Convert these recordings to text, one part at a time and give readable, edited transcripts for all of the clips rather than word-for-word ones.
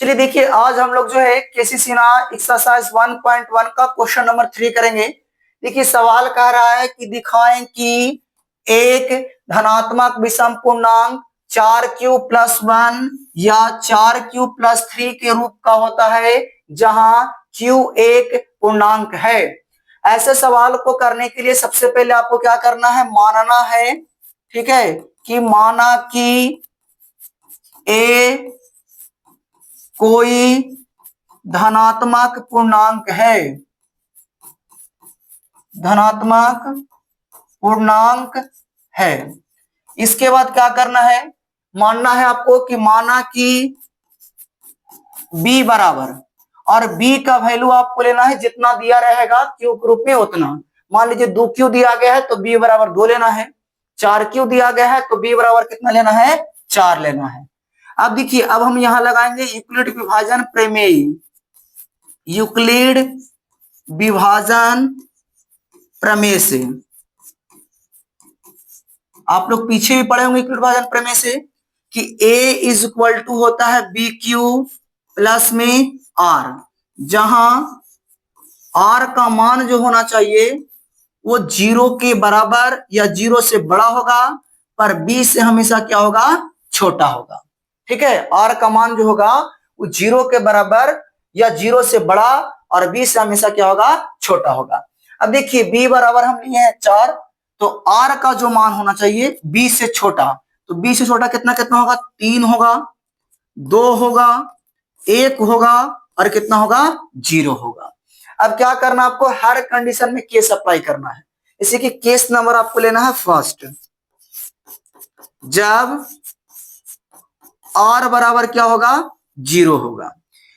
चलिए देखिए, आज हम लोग जो है केसी सिन्हा एक्सरसाइज 1.1 का क्वेश्चन नंबर 3 करेंगे। देखिए सवाल कह रहा है कि दिखाएं कि एक धनात्मक विषम पूर्णांक 4q+1 या 4q+3 के रूप का होता है जहां q एक पूर्णांक है। ऐसे सवाल को करने के लिए सबसे पहले आपको क्या करना है, मानना है, ठीक है, कि माना कि a कोई धनात्मक पूर्णांक है, धनात्मक पूर्णांक है। इसके बाद क्या करना है, मानना है आपको कि माना कि b बराबर, और b का वैल्यू आपको लेना है जितना दिया रहेगा q के रूप में उतना। मान लीजिए 2q दिया गया है तो b बराबर 2 लेना है, 4q दिया गया है तो b बराबर कितना लेना है, 4 लेना है। अब देखिए, अब हम यहां लगाएंगे यूक्लिड विभाजन प्रमेय। यूक्लिड विभाजन प्रमेय से आप लोग पीछे भी पढ़े होंगे यूक्लिड विभाजन प्रमेय से कि a इज इक्वल टू होता है बी क्यू प्लस में r, जहां r का मान जो होना चाहिए वो 0 के बराबर या 0 से बड़ा होगा, पर b से हमेशा क्या होगा, छोटा होगा। ठीक है, r का मान जो होगा वो 0 के बराबर या 0 से बड़ा और b से हमेशा क्या होगा, छोटा होगा। अब देखिए b बराबर हम लिए हैं 4, तो r का जो मान होना चाहिए b से छोटा, तो b से छोटा कितना कितना होगा, 3 होगा, 2 होगा, 1 होगा और कितना होगा, 0 होगा। अब क्या करना, आपको हर कंडीशन में केस अप्लाई करना है। इसी की केस नंबर आपको लेना है फर्स्ट, जब r बराबर क्या होगा, 0 होगा।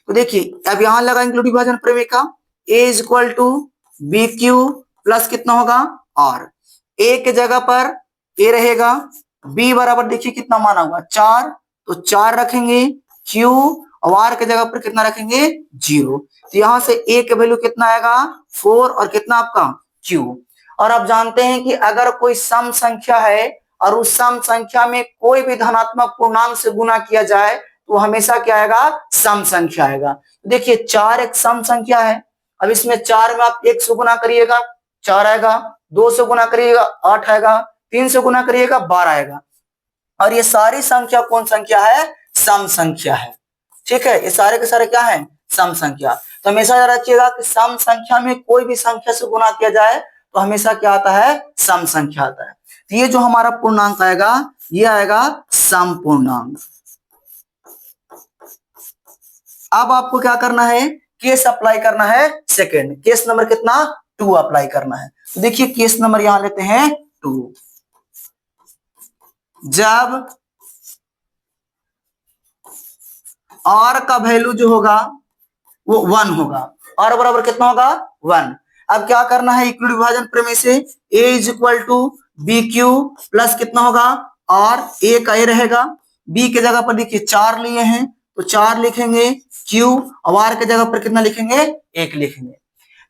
तो देखिए अब यहां लगा इंक्लूड विभाजन प्रमेय का, a is equal to B Q plus कितना होगा r, a के जगह पर a रहेगा, b बराबर देखिए कितना माना हुआ 4, तो 4 रखेंगे, q और r के जगह पर कितना रखेंगे, 0। तो यहां से a का वैल्यू कितना आएगा, 4 और कितना आपका q। और आप जानते हैं कि अगर कोई सम संख्या है और उस सम संख्या में कोई भी धनात्मक पूर्णांक से गुना किया जाए तो हमेशा क्या आएगा, सम संख्या आएगा। देखिए 4 एक सम संख्या है, अब इसमें 4 में आप 1 से गुना करिएगा 4 आएगा, 2 से गुना करिएगा 8 आएगा, 3 से गुना करिएगा 12 आएगा। और ये सारी संख्या कौन संख्या है, सम संख्या है। ठीक है, ये सारे के सारे क्या है, सम संख्या। तो हमेशा याद रखिएगा कि सम संख्या में कोई भी संख्या से गुना किया जाए तो हमेशा क्या आता है, सम संख्या आता है। तो ये जो हमारा पूर्णांक आएगा ये आएगा सम पूर्णांक। अब आपको क्या करना है, केस अप्लाई करना है सेकंड, केस नंबर कितना, 2 अप्लाई करना है। तो देखिए केस नंबर यहां लेते हैं 2, जब r का वैल्यू जो होगा वो 1 होगा, r बराबर कितना होगा, 1। अब क्या करना है, इक्विड विभाजन प्रमेय से a is equal to B Q plus कितना होगा r, a का a रहेगा, b के जगह पर देखिए 4 लिए हैं तो 4 लिखेंगे, q और r के जगह पर कितना लिखेंगे, 1 लिखेंगे।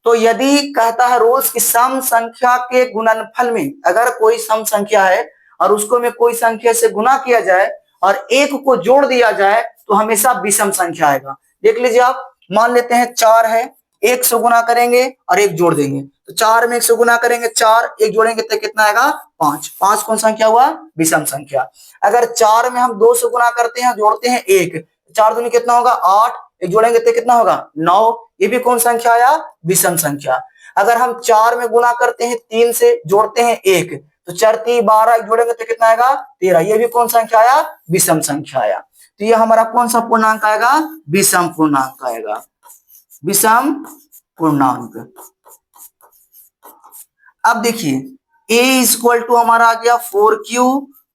तो यदि कहता है रोज की सम संख्या के गुणनफल में अगर कोई सम संख्या है और उसको में कोई संख्या से गुना किया जाए और 1 को जोड़ दिया जाए तो हमेशा विषम संख्या आएगा। देख लीजिए आप, मान लेते हैं 4 है, 1 से गुना करेंगे और 1 जोड़ देंगे, तो 4 में 1 से गुना करेंगे 4, 1 जोड़ेंगे तो कितना आएगा 5, 5 कौन संख्या हुआ, विषम संख्या। अगर 4 में हम 2 से गुना करते हैं जोड़ते हैं 1, 4 दूनी कितना होगा 8, 1 जोड़ेंगे तो कितना होगा 9, ये भी कौन संख्या आया, विषम संख्या। अगर हम 4 में गुना करते हैं 3 से जोड़ते हैं 1, तो 4 3 12, 1 जोड़ेंगे तो कितना आएगा 13, ये भी कौन संख्या आया, विषम संख्या आया। तो ये हमारा कौन सा पूर्णांक आएगा, विषम पूर्णांक आएगा, विषम पूर्णांक। अब देखिए a इज इक्वल टू हमारा आ गया 4q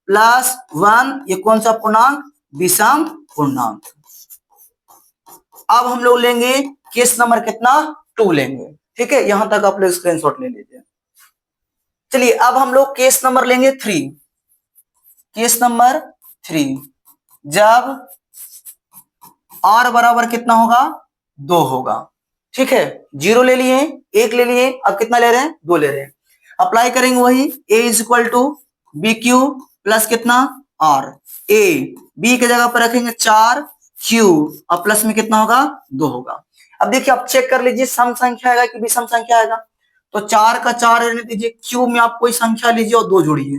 प्लस 1, ये कौन सा पूर्णांक, विषम पूर्णांक। अब हम लोग लेंगे केस नंबर कितना, 2 लेंगे। ठीक है, यहां तक आप लोग स्क्रीनशॉट ले लीजिए। चलिए अब हम लोग केस नंबर लेंगे 3, केस नंबर 3, जब r बराबर कितना होगा, 2 होगा। ठीक है, 0 ले लिए, 1 ले लिए, अब कितना ले रहे हैं, 2 ले रहे हैं। अप्लाई करेंगे वही, a is equal to B Q plus कितना r, a b के जगह पर रखेंगे 4, क्यू और प्लस में कितना होगा 2 होगा। अब देखिए आप चेक कर लीजिए सम संख्या आएगा कि विषम संख्या आएगा। तो 4 का 4 रहने दीजिए, क्यू में आप कोई संख्या लीजिए और 2 जोड़िए।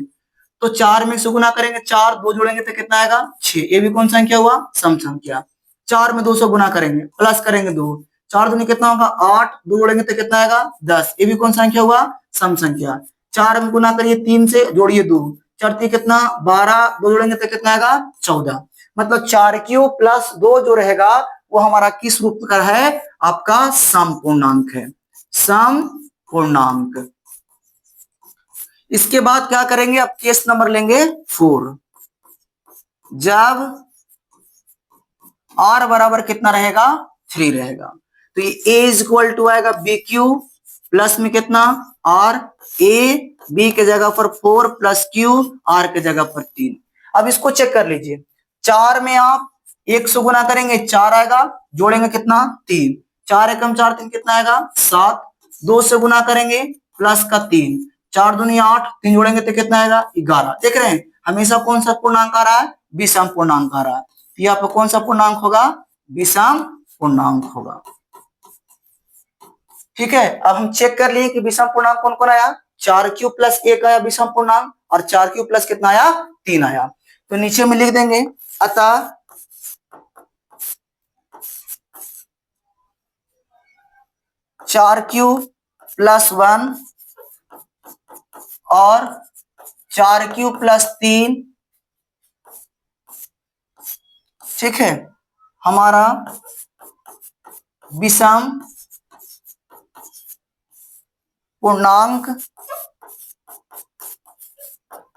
तो 4 में से गुना करेंगे 4, 2 जोड़ेंगे तो कितना आएगा 6। ये भी कौन संख्या हुआ सम संख्या। 4 में 2 से गुना करेंगे प्लस करेंगे 2, 4 दूनी कितना होगा 8, 2 जोड़ेंगे तो कितना आएगा 10। ये भी कौन संख्या हुआ सम संख्या। 4 में गुना करिए 3 से जोड़िए 2, 4 3 कितना 12, 2 जोड़ेंगे तो कितना आएगा 14। मतलब 4 प्लस 2 जो रहेगा वो हमारा किस रूप का है आपका सम पूर्णांक है, सम पूर्णांक। इसके बाद क्या करेंगे अब केस नंबर लेंगे 4। जब r बराबर कितना रहेगा 3 रहेगा तो ये a इज इक्वल टू आएगा बी क्यू प्लस में कितना r, a b के जगह पर 4 प्लस q r के जगह पर 3। अब इसको चेक कर लीजिए, 4 में आप 1 से गुना करेंगे 4 आएगा, जोड़ेंगे कितना 3, 4 एकम 4 3 कितना आएगा 7, 2 से गुना करेंगे प्लस का 3, 4 दूनी 8, 3 जोड़ेंगे तो कितना आएगा 11। देख रहे हैं हमेशा कौन सा पूर्णांक आ रहा है विषम पूर्णांक आ रहा है। ये आपका कौन सा पूर्णांक होगा विषम पूर्णांक होगा। ठीक है, अब हम चेक कर लिए कि विषम पूर्णांक कौन कौन आया, 4 प्लस 1 आया विषम पूर्णांक और 4 प्लस कितना आया 3 आया। तो नीचे में लिख देंगे अतः 4 प्लस 1 और 4 प्लस 3, ठीक है, हमारा विषम पूर्णांक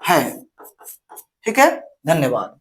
है। ठीक है, धन्यवाद।